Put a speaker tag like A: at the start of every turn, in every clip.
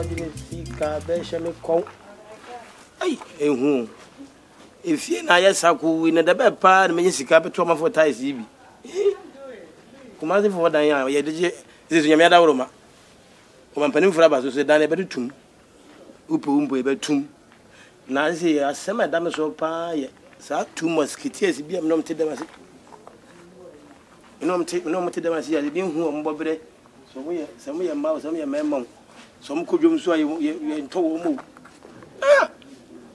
A: didn't see Cabesham call. Ay, whom? If you and I saku in the bed part, Minister Capital for Ties Ebi. Commanding for Diana, yet this is Yamada Roma. One penny for Abbas, who said, Dana Betum. Upum, Betum. Nancy, a semi damage of pie, so 2 musketeers be unknown to them. No, to them as he had been home, Bobby. So we are some of your mouse, some of your men, some could you so you told move. Ah!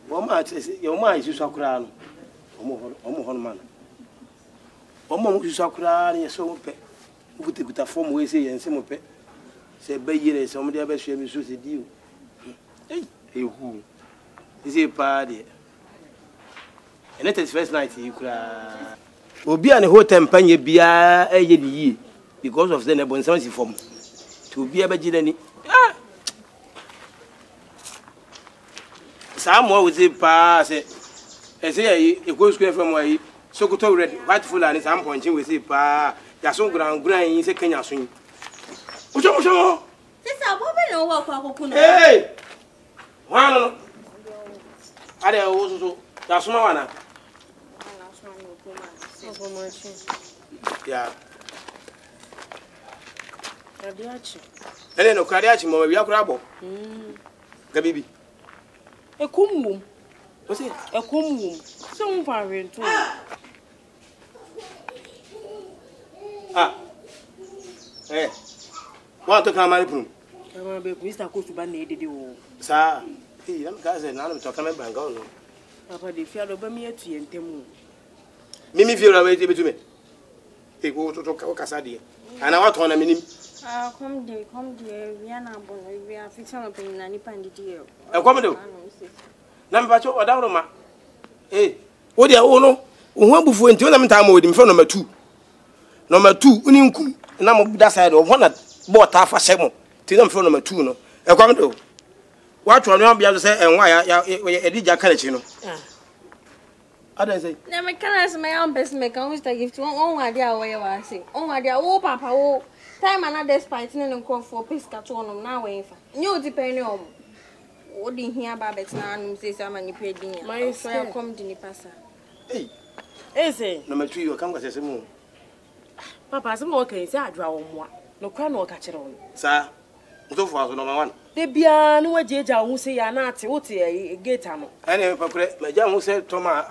A: One says your mind is so crown. Man. One you saw crown, you saw pet. Put it with a form way say and some pet. Say, Bay, some of the other shame is so deal. Hey, who? Is a party? And it is first night you cry. Will be an hotel panye beer a year because of the Nebonsansi form. To be a baggy. Someone would say, pass it. I say, it goes from where so good already, white full and some pointing with it, pa. That's all ground grind is a Kenya swing. Hey! One. I don't also. That's no one. Yeah. And then, Okadiachi, we are crabble. Gabibi.
B: A cum. What's it? A cum. Some parent too.
A: Ah. Eh. Want to come out of
B: Mr. Coast to Banady.
A: Sir, he am cousin, I'm talking about Bango.
B: Papa, the fear of me at you and Temu.
A: Mimi feel away to me. He go to talk Casadi. And I want to honor me.
C: Come, dear, we are not born. We are fixing up in any pandit.
A: A commodore. Number 2 or down. Eh, what do you know? One before in 2 time with him for number 2. Number 2, Uninku, and I'm that side of one that bought half a second. Till them for number 2. No, a commodore. What one you be able to say and why I did your college, you know? I don't say.
C: Never can ask my own best make almost a gift to one idea where you are saying. Oh, my dear, oh, Papa, oh, time another spiting and call for Piscaton now. You depend on what didn't hear about it now, says I'm manipulating. My friend come to Nipasa.
A: Hey,
B: eh,
A: number 3, you come with a moon.
B: Papa, some more can say I draw one. No crown or catch it on.
A: Sir, so far, number 1.
B: The piano, what Jaja who say, I'm not what a gate.
A: I never correct my jam who said Thomas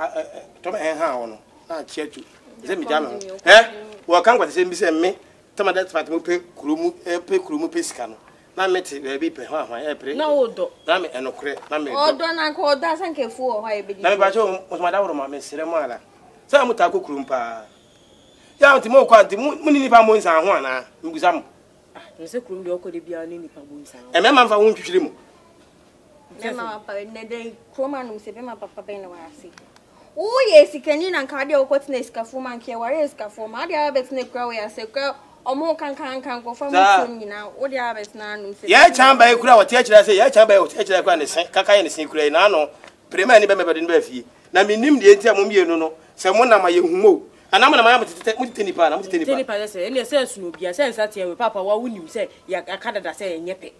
A: and Hound. Not check you. Let me jam. Eh? Well, come with the same business me. Tama that's what we pay Krumu Piscano. Now, met it, be pay half my airplane. No, Dame and Ocre.
C: Oh, don't I call that and care for why I be.
A: Let me was my daughter, my Miss Seremala. Some Mutaku Krumpa. Down to more quantity, Munipamoons and one, Muzam.
B: Mr. Krum, could be an independent.
A: And my man won't you him.
C: Never, the Croman who said, Papa Beno, I see. Oh, yes, he can in and cardio cotton scaffoman care, where is scaffold, my dear Betsnip Crowy, I say, girl, or more can go from now. What the abbess now?
A: Yeah, Chamba, you could have teacher, I say, yeah, Chamba, teacher, Kaka and the Sinclair, Nano, Prima, never in Beffy. Now, me name the entire Mummy, no, someone of my young mo. And I'm going to take Tinnipan, I'm Tinnipan,
B: and your sense will be a sense that here with Papa, what would you say? Ya Canada say, Yepe.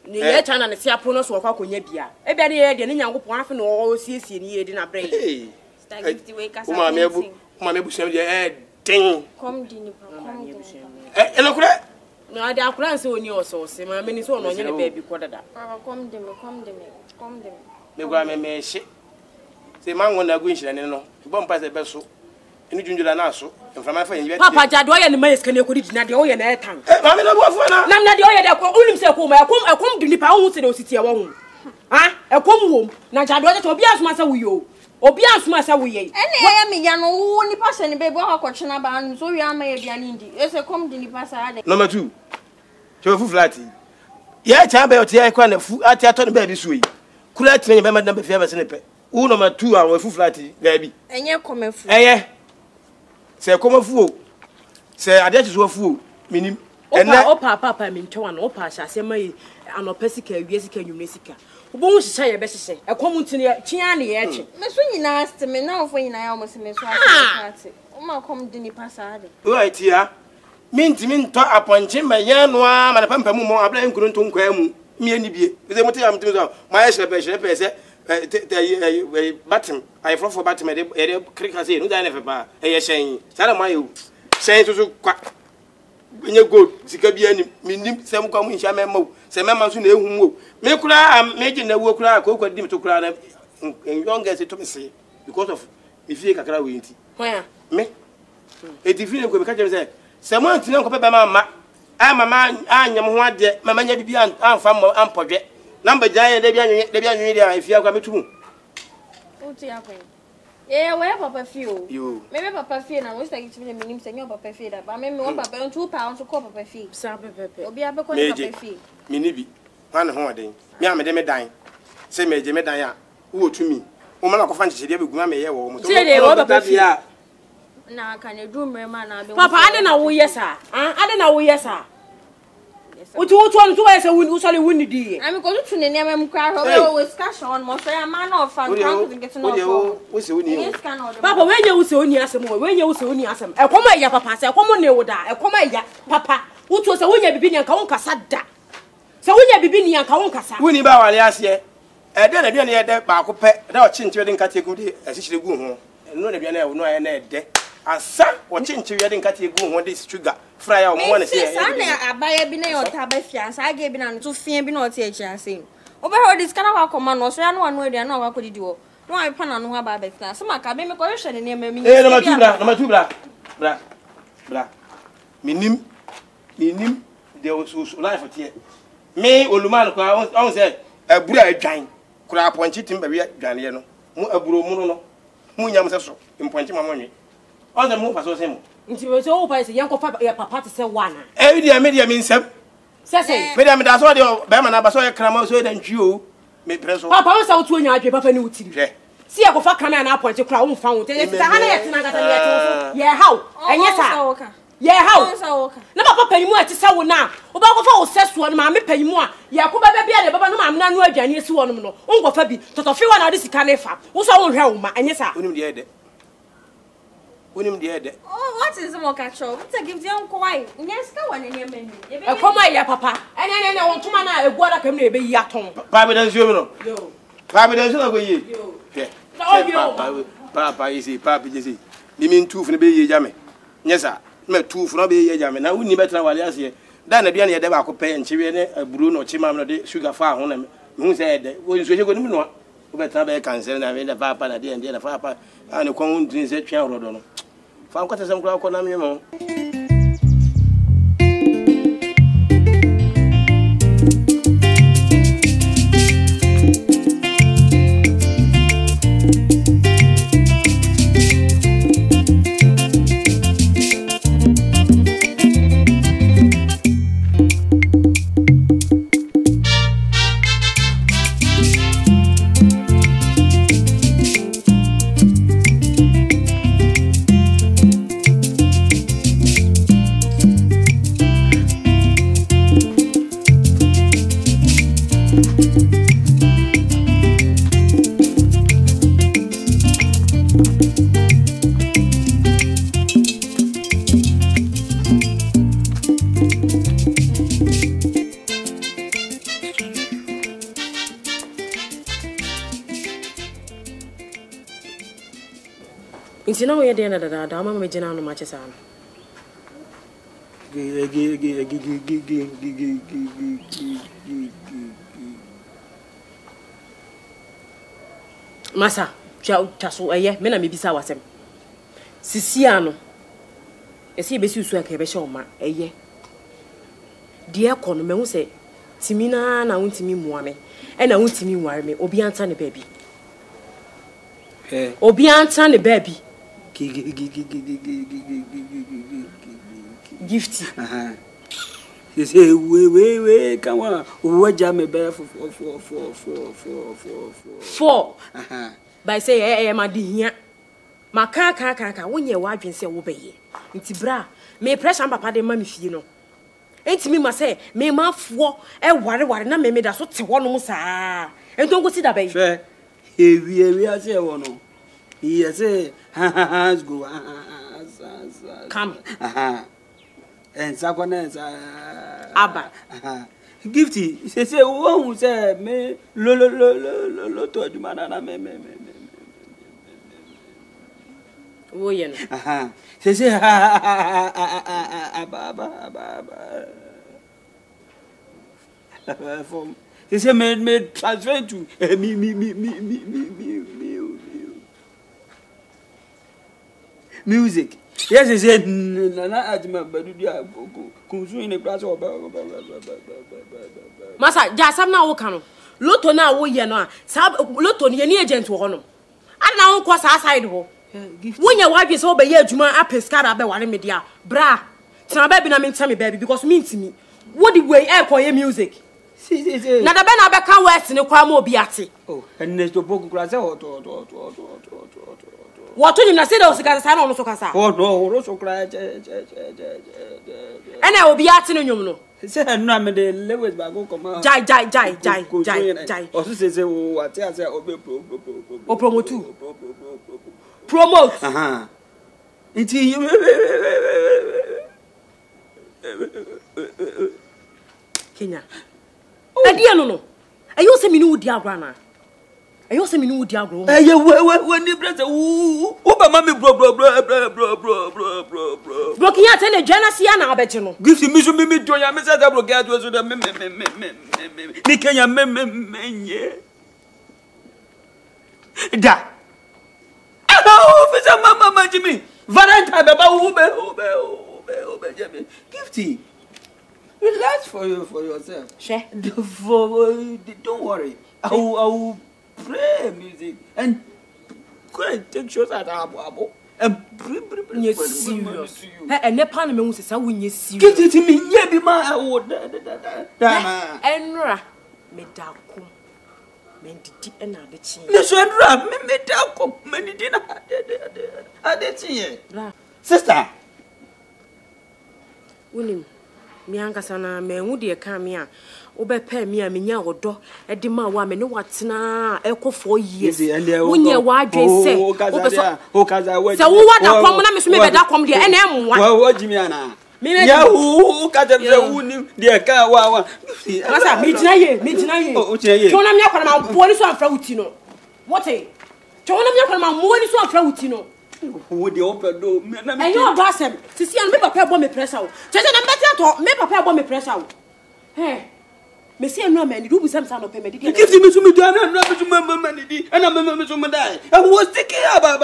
B: Near China and the Siaponos or Coconebia. Everybody had any young one or CC in here in a brain. Mamma Busham, yeah, ding.
C: Come, Dinny,
A: and look at
B: no, I doubt glance on your sauce, my minutes on your baby quarter.
C: Come, come,
A: the grandma may shit. Say, man, when I wish and no, bump as a vessel. And you do that now, so, and from my friend, Papa Jadoy and the Mays can you could eat not the oil and air tank. Mamma, I'm not the oil that will himself home. I come to the pound to the city alone. Ah, a come home. Now, Jadoy to be as master with you. Or be as master with you. And I am a young only person, baby, or question about, so you are maybe an Indian. Yes, I come to the passage. Number 2. Joe Flatty. Yeah, Chamber, I tell the baby sweet. Could I tell you about number 5 snippet? Number 2 hour full flatty, baby. And you're coming for. Eh, say, come a fool. Say, I just was fool. Meaning, and now, Papa, I mean, to an opash, I say, my, I'm a pessica, Jessica, you Messica. Who won't say a best say, a common to Chiani, Miss Winnie asked me now for you, I almost miss party. Oh, my come dinny passade. Right here. Mean to mean to upon Jim, my young one, and a pamper more, I blame couldn't to Quemu. me any be. They want to am to my shepherd say batem I for batem e krika say no da never ba e shen sala my shen so kwa nye gold sika bia ni minim sem kwa mu hia memma se memma so na ehum wo me kura meje na wo kura ko kwadi me to kura na younger say to me say because of if you kakra we nti
B: where
A: me e divine ko me ka jere say se mo antina ko pe be mama mama anyam ho ade mama nya bibia amfa ampodwe number giant de bia anwe de afia kwa metumu
C: uti akwen where papa feel
A: you
C: maybe papa feel na we start to me minim say papa feel that but me one papa on 2 pounds to call papa feel
B: sa pepe
C: obi abeko papa feel
A: me ni bi han ho ade me amede me dan say meje me dan a wo tumi o mana ko fa nchede be guma me ye wo mo
B: so papa feel
C: na kan edu mrema na be
B: papa ade na wo yesa ade na wo yesa utu on to say win so le win di
C: I mean go to ne name mkra ho we discussion mo so ya man of fan trying to get to know
A: wo se woni
B: papa we nya wo se oni asem we nya wo se oni asem e komo ya papa se komo ne wo da e komo ya papa utu se wonya bibi ne nka won kasa da se wonya bibi ne nka won kasa
A: woni ba wale ase e de na ne de ba ko pe da o chinchi de nka te ku de asihire gu ho no na bia na no ya na de asa o chinchi de nka te gu ho de sugar fry ya o mo na se
C: e na abaya bi na yo ta ba fiansa aga bi na no to fie bi na o te echi ase o be ho dis kana kwa koma no so ya no anu aduan na wa ko didi wo no ai pa na no ha ba ba fiansa so maka be me ko hwe ne ma mi
A: na matu bra minim de o so life tie me oluman ko on say abura adwan kura aponchi tim ba wi adwan ye no mu aburo mu no mu nyam se so imponchi ma monwe on dem mu fa so se mu
B: nti we so o pa se yanko fa ya papa te se wana
A: media me nsem
B: se
A: media me da so de ba ma na ba so ye krama so de ntwi o me preso
B: papa on sa wo tuo nya adwe papa ni wutiri
A: hwe
B: si ya ko fa krama na aponchi kura wo mfa wo te se ha na ye tena gata ye te ye how enye sa ye how na papa panimu ati se wo na wo ba ko fa wo sesuo no ma me panimu a ye ko ba bia de baba no ma me na no adwane esi wo no no wo fa bi totofi wa na de sika na fa wo so wo hwe wo ma enye sa
A: onim de ede
C: oh what is mo catch up it's a give the uncle why yes ka wane ne menu
B: e koma ya papa ene wo tuma na eguara kam na ebe yi aton
A: pa be dan zuo no
B: yo
A: pa be dan zuo go yi
B: yo
A: papa isi papa jesi ni min tufu ne be yi jame nyesa me tufu no be yi jame na wuni betra wale ase da na bia ne de ba ko pe nchiwe ne aburu no chima no de sugar fa ho na hu se ede wo nso je go ni no wo betra be cancel na be da papa na de na papa ani kon hun din se twa rodo no fa nkwata sem kura ko na me mo
B: nti na wo ye de na dada mama me gina no ma chesa no masa chaso eye me na me bisa wasem sisia no esi be si usu aka be hye oma eye de ekono me hu se timi na wontimi muame e na wontimi nware me obi anta ne baabi obi anta ne baabi gifty
D: you say we come on waja me be for
B: by say ma di hia maka wonye wadwen se wo beye nti bra me pressure papa de ma me fie no entimi ma say me mafo e ware na me da so te wono saa entonko si da beye
D: fe ewi ase e wono yes hands go
B: come
D: and sakwana
B: aba
D: Gifty, say one who say me lo to the manana me.
B: Oh yeah.
D: Aha. Say from say me transfer to me. Music. Yes, he said, Nana Adma, but do you consume in a glass of
B: Massa, Jassam now can. Lotto now, we are not. Sab Lotto, any agent will honor. And now, cross our side. When your wife is over here, Juma, I pescara by one media. Bra. Some baby, I mean, tell me, baby, because mean to me. What the way air for your music? Now, the Ben Abaka West in the Cramo Biati. Oh,
D: and there's no book glass or
B: what do you say? Those guys are also Casa.
D: Oh, no, also cried.
B: And I will be acting in you.
D: Say, I'm not the levels by go come.
B: Jai.
D: Also says, what I say,
B: or promote too. Promote.
D: It's you.
B: Kenya. I dear no. I use a minute, dear grandma. I also mean, would you grow?
D: When you press mammy, bro.
B: Looking at any Janasiana, I bet you know.
D: Give me to me to your Mrs. Abrogate was the Nikaya Da. Oh, Mamma Jimmy. Valentine, Ube, Gifty. Relax for yourself.
B: Share.
D: Don't worry. I will play music and go and take shows at Abu and bring
B: you serious. And the Panama was a win you serious.
D: Get it to me, yeah, be my old
B: Enra, Medako, Menditi, and other chin.
D: Miss Enra, Medako, many dinner. I did see it. Sister
B: William, Miankasana, me would you come here? Obepe me a minya odo e di ma wa me no watena eko 4 years wonye wa adwen se o
D: kaza
B: se wo wada kwom na me so me beda kwom de e na emwa
D: wa jimi ana ya hu kaza se wuni de ka wa
B: masa me gina ye
D: o gina ye
B: tona me akwana ma bo ni so amfra wuti no what eh tona me akwana ma mo ni so amfra wuti no
D: wo de open do me na me
B: e yo basem sisi an me papa bo me pressure wo tese na mbeti ato me papa bo me pressure wo eh Monsieur no man, you be some sound of payment.
D: Give me to me, and I'm not to my money, and I'm a to die. I was thinking about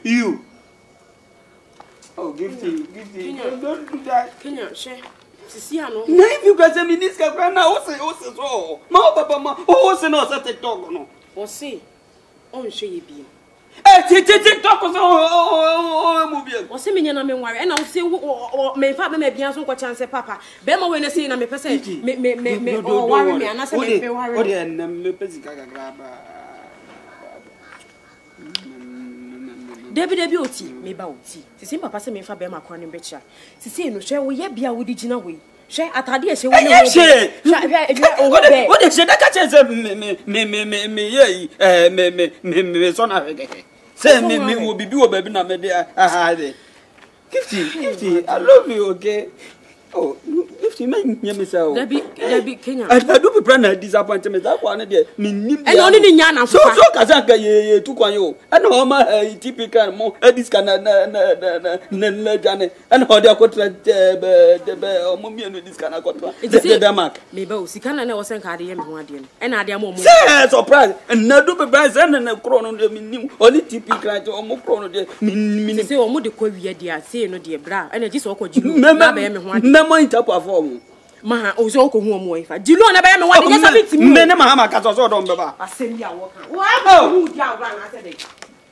D: you. Oh, give me. Don't do that.
B: Can you share? Siciano.
D: Now, if you got a minister, now, also, my papa, also not such a dog. No,
B: or say, oh, shall you be?
D: TikTok was movie.
B: Or say me and me worry, and I'll say, may father may be answered what chance, Papa. Bema when I say, and me per se, me, or worry me, and I say, worry,
D: and me
B: Debbie beauty, me bouty. The same papa say me for Bema Corning Betcha. To say no share we be a woody gina way. Share at a dear, she will share. What is it? I catch me, son of a say me will be do a baby now, dear. Gifty, I love you, okay? Oh, if you make me so, Debbie Kenya. I do be brand disappointment. That one, dear. Me, and only the Yana. So, Kazaka, ye took on you. I know my typical more. This can and how they could the Mummy and this kind of contract. It's the mark. Maybe she can never send her the M1 and I am more surprised. And now do be bright and a crown on the minimum. Only typical or more crown. Say, or more the coy, dear, say no dear bra, and it is all called you. Mind to perform. Ma ozoko hu omo ifa. Dilu na ba me wa de just bit me. Me ne ma ma ka so don beba. Asem ya wo kan. Wa hu di agwa na se de.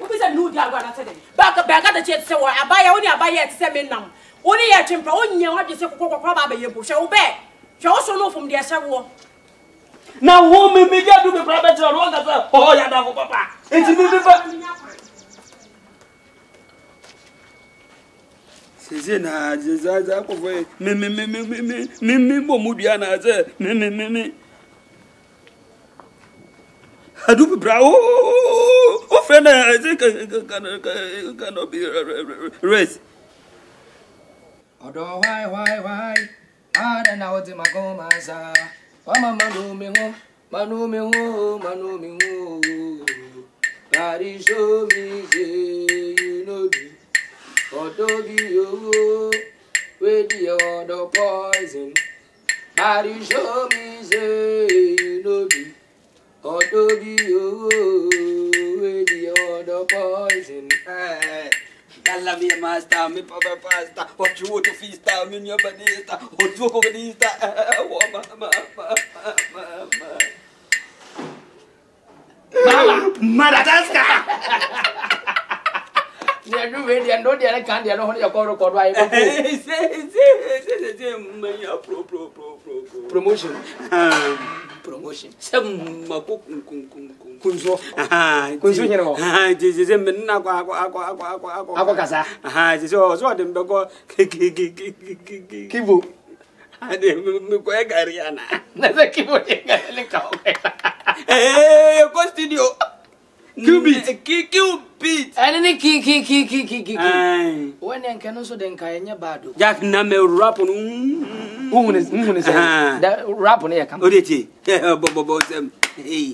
B: Wo bi se nu di agwa na se de. Ba ka da che se wa abaya woni abaya te se me nam. Woni ye twempra onye wa de se kokoko ba ba ye bo. Hwe wo be. Hwe wo so no fom de se wo. Na wo me ja do be private ro wo ka se oh ya da fo papa. Enti me fa. C'est na za ko foi me bomudia na ze me adu bravo o friend ze can be race
E: Odo why I don't know what my goma sa Mama manu me ho Daddy show me say you know me Odo gi yo with the other poison Daddy show me say you know me Odo gi yo with the other poison
D: Tell me, master, me papa pasta. What you want to feast time in your banista? What you want to feast Mama, Madagascar.
E: They do ready and no, they can't. They know your call. Why? Promotion. Promotion. Some kunzo. Kunzo nyero.
D: This is a minna ako
E: kasa.
D: This is also them go
E: Kivu.
D: Ade me ko egariana.
E: Na se kivu le ka.
D: Eh, go studio. Cubit.
E: Any ki. When you can also then kaya bado.
D: Jack na me rap no.
E: Uhune say. That rap on here come.
D: Odeti. Bobo them. Hey.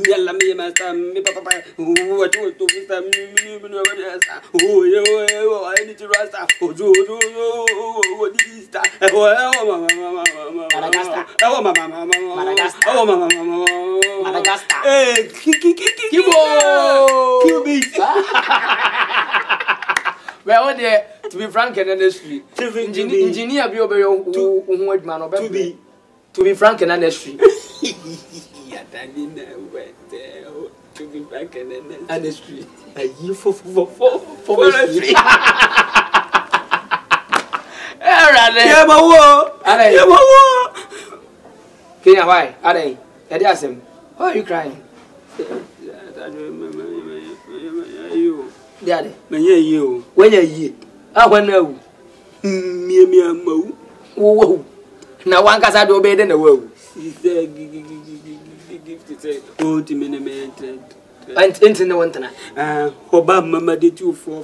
D: Yalla me master me papa what you to be time oh yo I need to rasta what is that
E: Madagascar
D: eh
E: well there to be frank and honestly engineer be obey who man obe to be frank and honestly
D: to be back
E: and the street.
D: A year for the street. Yeah,
E: Kenya, why? Are they? Why are you crying?
D: You.
E: Daddy.
D: You.
E: When you're ye. I want to know.
D: Me.
E: Whoa. Now one can do better than the world.
D: Oh, to me,
E: and into no one tonight.
D: Obama did you for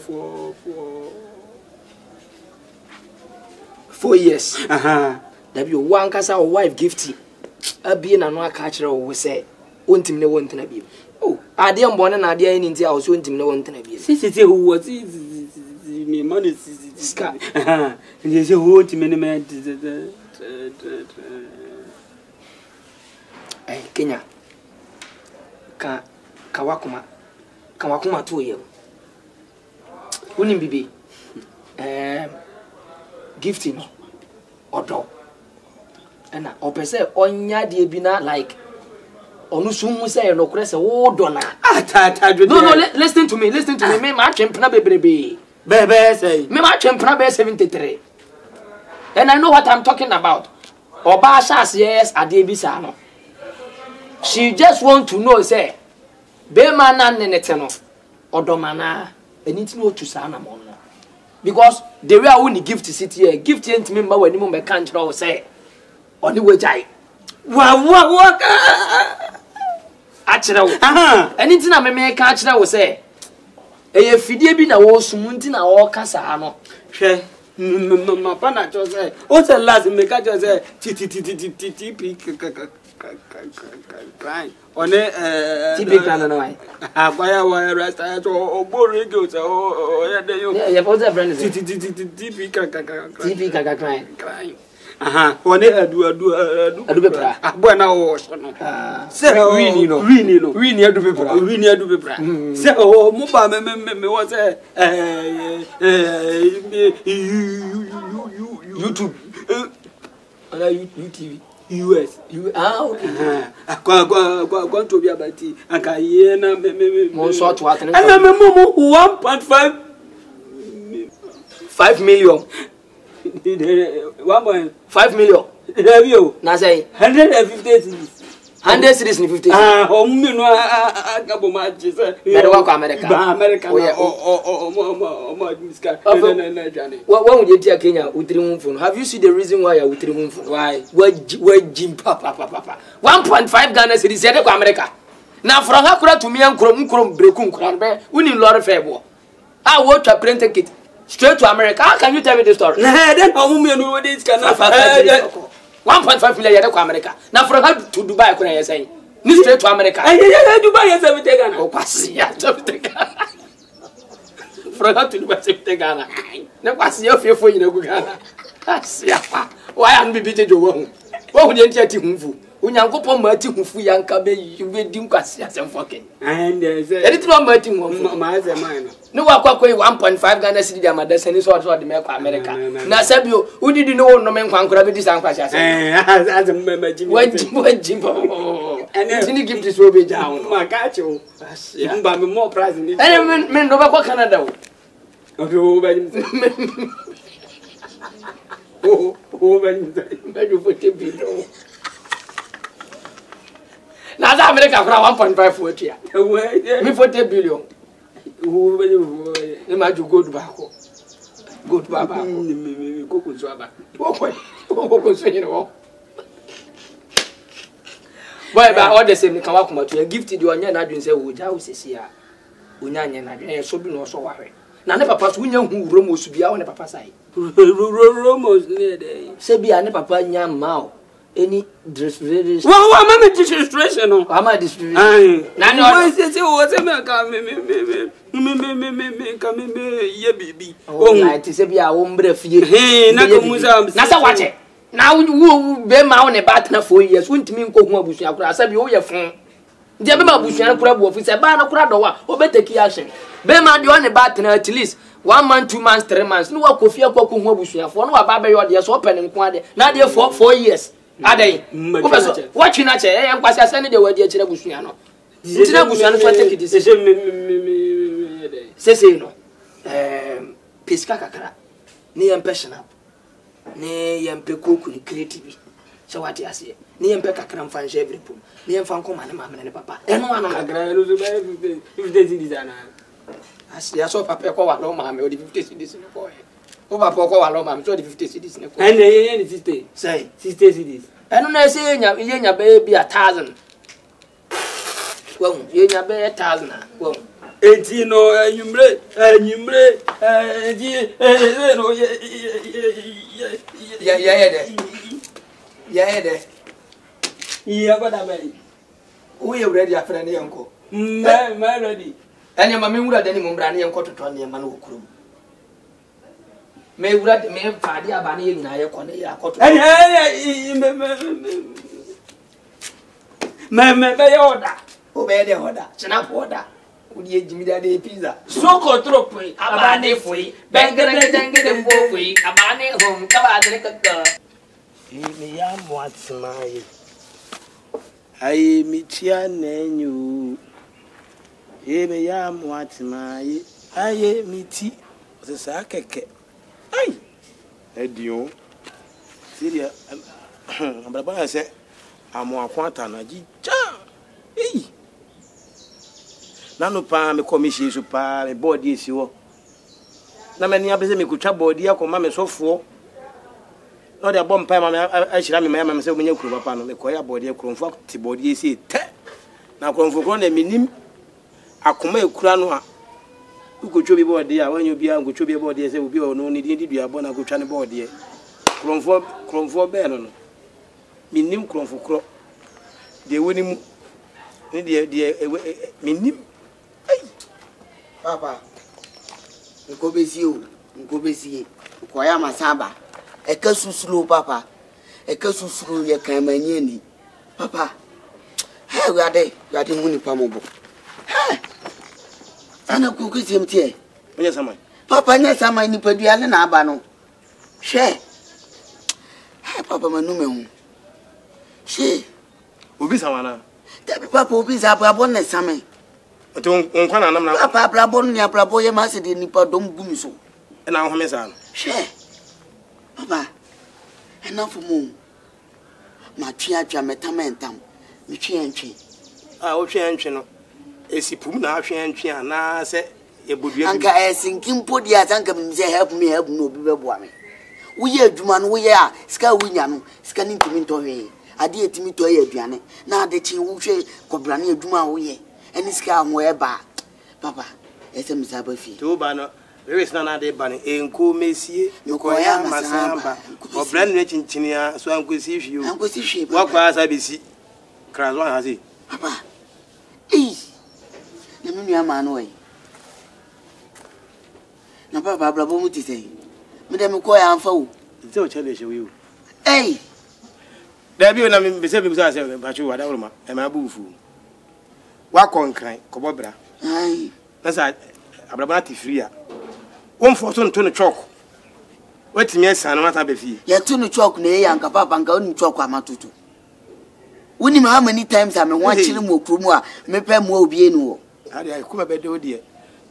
E: 4 years. That you one casa wife gifty. A being and one catcher will say, won't him no one to be. Oh, I didn't born and I didn't in the house, won't him no one to be.
D: Since who was me money, Scott. And you say, who to me,
E: Kenya kawakuma to you. Unim bibi gifting odo na opese onya de bi na like onu sumu say no kure say wo do na no listen to me me ma twempna bebrebe
D: say
E: me ma twempna be 73 and I know what I'm talking about oba shas yes ade bi sa no. She just want to know say be man na nenete no odomana anything no to sana mo no because the way I win the gift city here gift ent me ma wani mo be kan kira o say oni wejai wa a kira wo anything na me kan kira wo say eye fidie bi na wo sumunti na wo kasa no
D: hwe mapa na cho say o say last me ka cho say TP crying on
E: TP crying no why
D: akwaya wa rasta to ogboro ege o ya de yo
E: yeah for the friend
D: TP
E: crying
D: on adu pepra abo na wo so no
E: say wini adu pepra
D: say o mo ba me wo say
E: YouTube on YouTube
D: US
E: okay
D: kwa to be abati anka ye na me
E: mo so to atene
D: and me mo 1.5
E: million
D: 1.5
E: million
D: review
E: na say
B: 100 cities ni 50.
D: Ah, omu no agabo ma jese.
B: Me do kwa America.
D: Ba America na o miska. Na jani.
B: When we dey Kenya, we three phone. Have you seen the reason why we three phone?
D: Why?
B: We jim papa. 1.5 Ghana cities dey kwa America.
E: na franga kura to me nkrom breku nkura be woni lorry fare bo ah what to print ticket straight to America. How can you tell me this story?
D: Nah, then how many know this can
E: 1.5 million to America. Now from to Dubai, can I say? Ni straight to America.
D: Dubai is everything Ghana.
E: Oh, pass ya everything. From to Dubai everything Ghana. Na pass ya fearful in Ghana. Asia. Why am be beat you wrong? What would you tell him? Unyankopon mati hufu yanka be di nkwase asem foke
D: and
E: edit no mati hufu
D: ma ze man
E: no wakwa 1.5 Ghana cedi di amadasa ni so de me kwa America na sabio udidi no no me nkwankora be di san kwase asem
D: as me jimi
E: wajimbo and tini give this obe down
D: ma ka cho mba me more price ni
E: and me no ba kwa Canada o
D: okay o ba jimi o ba jimi
E: be do fote bi no na za America kura 1.5 for tia me 40 billion
D: o ba
E: ni ma ju gold ba ko
D: me koko so aba
E: koko so ni no boy ba all the same kan wa kuma to gift di onya na adwen say wo ja wo sesi a onya anya na adwen so bi no so wahwe na ne papa so nya hu romo su bia wo ne papa sai
D: romo ne dey
E: se bia ne papa nya ma o any distribution
D: wa mama distribution no
E: mama distribution na no
D: say o say me ka me ka me ye bibi
E: oh na ti se bia wo mbre fie
D: na ko musa
E: na sa wache na wo be ma wo ne ba tena 4 years wontimi nko hu abusua kura sa bi wo ye fon de be ma abusua kura bu office ba na kura do wa o be take action be ma de wo ne ba tena at least 1 month 2 months 3 months no wa kofi akwa ko hu abusua fo no wa ba be yo de so open nko ade na de 4 years adai wo be so watch na che e nkwasi asane de wadi akira busua no ntina busua no so take decision se no piska kakra ni yem personal ni yem pe koku ni creative so what you say ni yem pe kakra mfa nje every pum ni yem fa nkoma na mama ne papa eno ano
D: kakra no so ba 50 cedis ana
E: asia so papa ko wa lo mama o di 50 cedis no ko o papa ko wa lo mama so di 50 cedis ne ko
D: and ye ni sister
E: say
D: 60 cedis
E: eno na say ye nya be 1000 wo ye nya be 1000 wo
D: enti no anyumre enti no
E: ya de
D: ya ko da bari
E: wo ye ready afra ne yanko
D: ma ready
E: anya ma me wura de ni mo mbra ne yanko toto ne ma no okurum me wura de me faade aba ne ye nyina ye ko ne ya koto
D: me be yoda
E: o be de hoda snap hoda udi ejimida de pizza
D: soko tropoi
E: abane foi bengere jangede mbofoi abane hom kabadre kakka
A: me ya mwatsmaye ai mitia nenyu me ya mwatsmaye ai miti osesa keke ai edio siria ambraba se amo akwanta na jija nanu pa me commission so pa me board esi wo na me ni abese me kutwa board ya ko ma me sofo no de bom pa ma me ahira me ma me se menye kuro papa no me ko ya board ya kuro mfo ti board esi te na kuro mfo kuro na minim akoma ekura no a ukotwo bi board ya wanyo bi a ukotwo bi board ya se obi o no ni di dua bo na kutwa ne board ya kuro mfo be no minim kuro mfo kuro de woni mu ni de minim
F: papa nkobesi ko ya masaba eka susulu papa eka susulu ye kan manye ni papa he wade muni pamobo he ana ko kesemtie
A: onye samai
F: papa nya samai ni padua ne na aba no hwe he papa manume hu she
A: obi sawana
F: tabi papa obi za brabo ne samai
A: to nkwa na nam na
F: papa brabo ni brabo ye ma se de nipa dom gumi so
A: na ho me sa no
F: hwe papa enough mu ma twa metamentam mi twe
A: o twe no esipum na ahwe ntwe ana se ebodua
F: anka esinkim podi atanka mi se help me no obi beboa me wo ye adwuma no wo ye a sika wunya no sika ni ntimi ntɔhwe ade etimi to ye aduane na ade chi wo hwe kobrane adwuma wo ye eni sika ho eba papa ese misaba fi
A: to ba no we sna na de ba ne enko mesie
F: yokoya masamba
A: obrane ne chinchinia so ankosi hwie
F: ankosi hwie
A: wakwa asa besi krazo ha se
F: papa na me nua ma no we na papa brabo mu ti sei me dem ko ya amfa wo
A: nse o chele hwe wo da bi na me be se bi so ase ba chu wa da wo ma e ma bu fu wa konkran ko bobra
F: ai
A: na sa abrabana ti free a won foto nto ne chok watimi asan mata be fi
F: ya tu no chok na ya nka papa nka oni chok amatutu woni ma how many times am ho akire mo kromu a me pe mo obi enu wo
A: ade ai kuma be de odie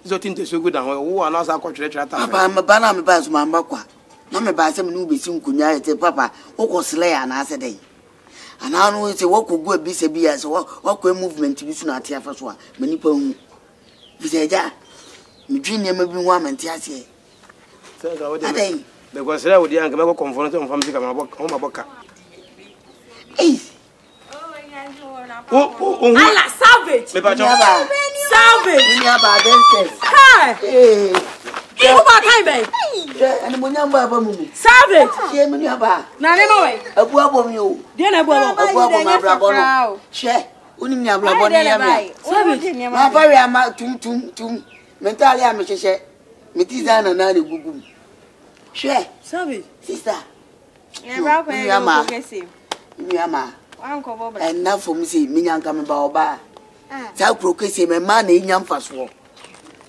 A: zo tinte so good an wo na sa kwetwere ta
F: papa me ba na me ba so ma mbakwa na me ba sem no be si nkunya ete papa wo ko sele ya na ase dai ana no se wo ko gu bi se bi ya se wo ko movement bi su na ate afa so a mani pa hu bi se ja me dwine ma bi hu amante ase
A: se ga wo de be ko sele wo di an ka me ko confront mo fam sika ma boka
B: ala savage
A: me ba jo
B: savage
F: ni aba den
B: hey ibu ba kai be
F: ani mo nyamba ba mu
B: savage
F: she me ni aba
B: na ne ma we
F: abu abom yo
B: de na abu
F: abom ma brabo no she unim nya brabo ni ya me
B: savage
F: ma fa we ama tum mentally am hwehwe me ti za na na le gugu she
B: savage
F: sister
C: ya bra ko e ko kesi
F: ni ama
C: anko bobla
F: enough for me say me nyanka me ba oba sa prokese me ma na nya mfaso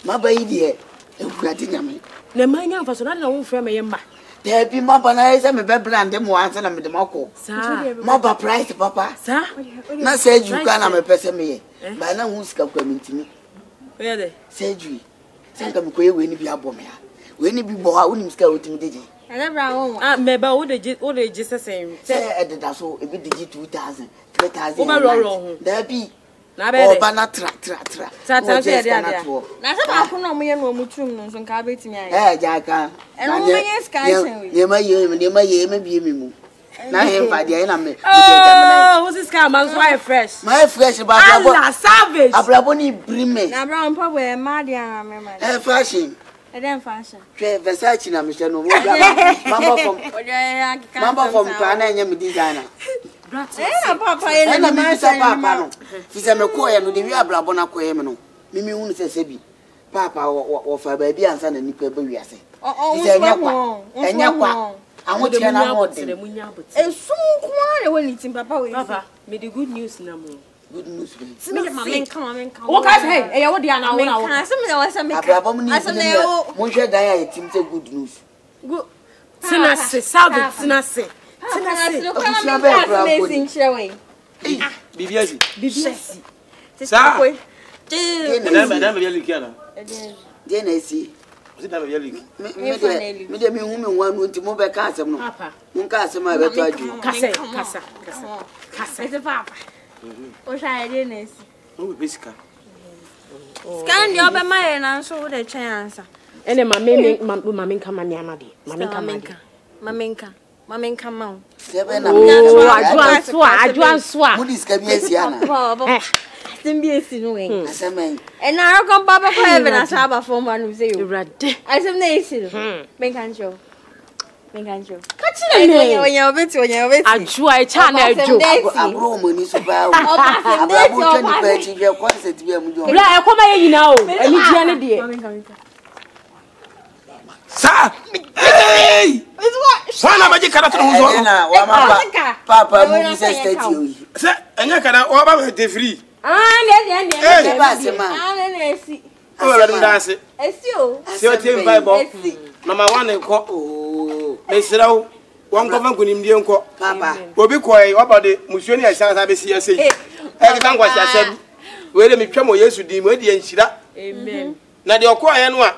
F: ma ba yi de ewurade nyame
B: na ma nya mfaso na wo frɛ me yemba
F: there be ma ba na say me be brand mo ansa na me de mako
B: sa
F: ma ba price papa
B: sa
F: na say ju ka na me pese me ye ba na hu sika kwa mintimi
B: oya de
F: say ju sanka me koye we ni bi abom ya we ni bi bo ha unim sika otimi deje
C: ana bra wo
B: me ba wo de sesem
F: say ededa so e bi deje 2000 3000
B: wo ba ro
F: there be
B: na be de
F: oba na tra
B: Tra se de
C: na se ba ko no mo ye no mo tum no so nka betimi aye
F: jaka
C: eno mo ye sky sen we
F: ye ma ye ma bi mu na he fa de na me
B: oh who's this guy man so fresh
F: my fresh ba
B: ala savage
F: abrabo ni brime
C: na bra on pa we ma de ana me ma
F: fashion
C: den fashion
F: twe Versace na me she no mo mamba from Ghana enya me designer
C: na papa ye
F: na me bisa papa no fi se me ko ye no de wi abrabo na ko ye me no mimi hu se se bi papa wo fa ba bi ansa na nipa ba wi ase enya kwa aho de na mo de
C: esun kwa le woni tim papa we
B: papa me the good news na mo
F: good news
C: me mama come
B: wo ka say e ye wo dia na wo na wo
C: ka se me wa se me
F: abrabo ni mo hwe dan ya tim se good news
C: good
B: sinase savage sinase
A: bibiasi
C: sa
A: na me yali kiana
F: de na si
A: o da me yali
F: me de me hu me nwa no nti mo be ka asem no mun ka asem a be to aju
B: kasa
C: ese papa o sha de na si
A: o be sika
C: scan de oba ma na so de twen ansa
B: ene mama nka mani amade
C: mama nka ma
F: sebe na
B: adwanso
F: mo diska bi asiana
C: asem bi esi no we
F: asem
C: and na ro baba pa heaven asaba for man say you
B: rade
C: asem na esi menkanjo
B: kachire me
C: onya obeti
B: ajua e cha na ajo
F: abro mo ni so ba abro twa ni pa ti je concert bi am jo
B: bla e koma ye nyina o ani dia ne de
A: sa hey wana baji karatu nzo
F: na wa ma papa mu bi se state o
A: sa enya kana o ba me te free
C: ne
F: ba se ma
C: ne esi
A: o ba ndase
C: esi o
A: se o te bible mama wana ko mesrawo wan ko fanku nimdie nko
F: papa
A: obi koyi wabade musuoni ya sansa be si asei e ke kan kwa sasem we le metwa mo Yesu di mo di enhira
B: amen
A: na de okoye no a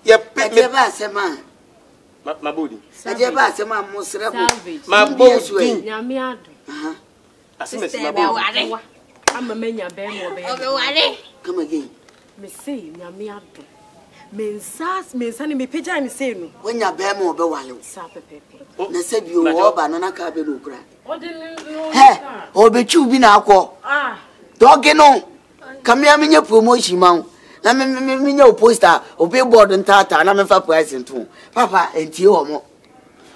A: ye
F: pe ba se ma
A: mabodi
F: je ba se ma mo sere ko
A: mabodi
B: nyame ado
A: aseme se mabodi
B: ama menya be mo be
C: obe wale
F: come again
B: me say nyame ado mensa ni me pagya ni say no
F: wonya be ma obewale
B: sa pepepe
F: na se bi o oba no na ka be no kura
B: odi no
F: he obechu bi na akọ doge no kamia menye promotion ma na menye o poster o billboard ntata na me fa price nto papa entie ho mo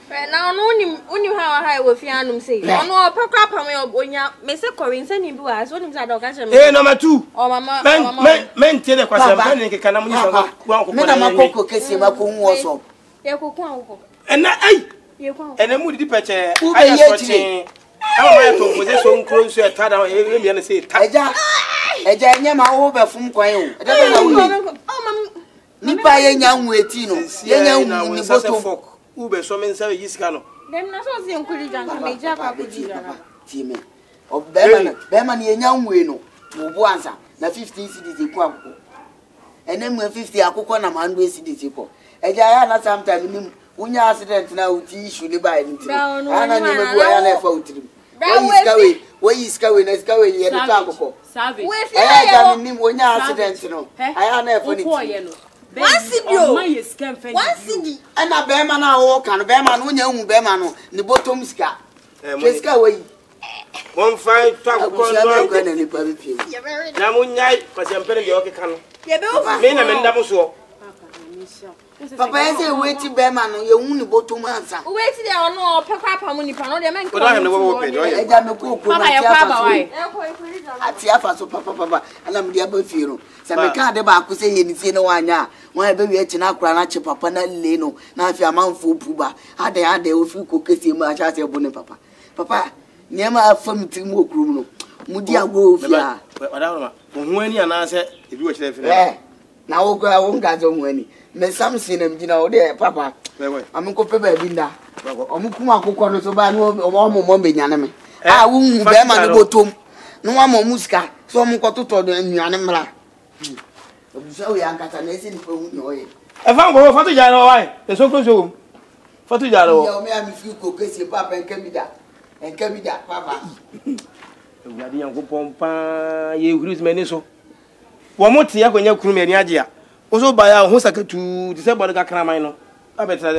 C: na no uni ha we fi anum say no pekwa pam onya me se korinse ni bi wa so nim say da ka che
A: number 2
C: o mama
A: men tie de kwase mpa ni keka na munyi so kwa
F: me na makoko kesi ma ko hu so
C: ye kokon awoko
A: ena ai
C: ye kwa
A: ena mu di peche
F: aya sochi
A: awa ma to mo so nkro nso eta da e mi na say ta
F: eja nya ma wo be fum kwan o e da na wo nipa ye nya nwu eti no ye nya nwu ni boto
A: ube so men say yisika no
C: dem na so si nkuri janka me ja pa ko di jara
F: ti me o be ma ni nya nwu no wo bo ansa na 15 cedis ku akoko ene mu 50 akoko na ma 100 cedis ko eja ya na sometime ni unya accident na uti issue ni ba ni ti ana ni me bu ya na fa utiri wo yiskawe na skawe ye do ta akoko
B: sabe
F: aya ga ni unya accident no aya na fa ni
C: One
F: ana be ma na wo kan be ma no unya hu be ma no ni bottom ska ska we
A: one fight talk ko
F: no na ni pa bi pie
A: na munyai kwase mpere de okeka no
C: ye be over
A: me na me ndam so
F: papa ese weti be ma no ye hu ni bottom ansa
C: weti de ono pekwa pam ni pa no de men
A: ko da hem no wo pe do ye
F: eja me ko ko
B: papa ye kwa ba wai
F: ati afa so papa ana me dia ba fiero se me ka de ba ko se ye ni tie no wanya won be wi echi na akura na che papa na le no na afi amanfo puba ade o fi ko kesi mu acha se bo ne papa niema afam ti mu okurum no mu di agwo ofia
A: wada ma hu ani ana se ebi wo chire fi
F: na wo ga wo nga zo hu ani me samson am gina wo de papa am ko pe ba bi nda o mu kuma akokọ no so ba no o mo be nyane me wo hu be ma no botom no wa mo musika so mo ko toto do nyane mra obusa we ankata na esi ni pe hu no ye
A: e fa ngo fatu jara wai e so kro so fatu jara wo
F: ya o me am fi ko kesi papa enkabida papa
A: ewadi yanko pompa ye hurus meni so wo moti akonya kuru meni agea wo so ba ya ho sakatu di se bodo kakra man no abetra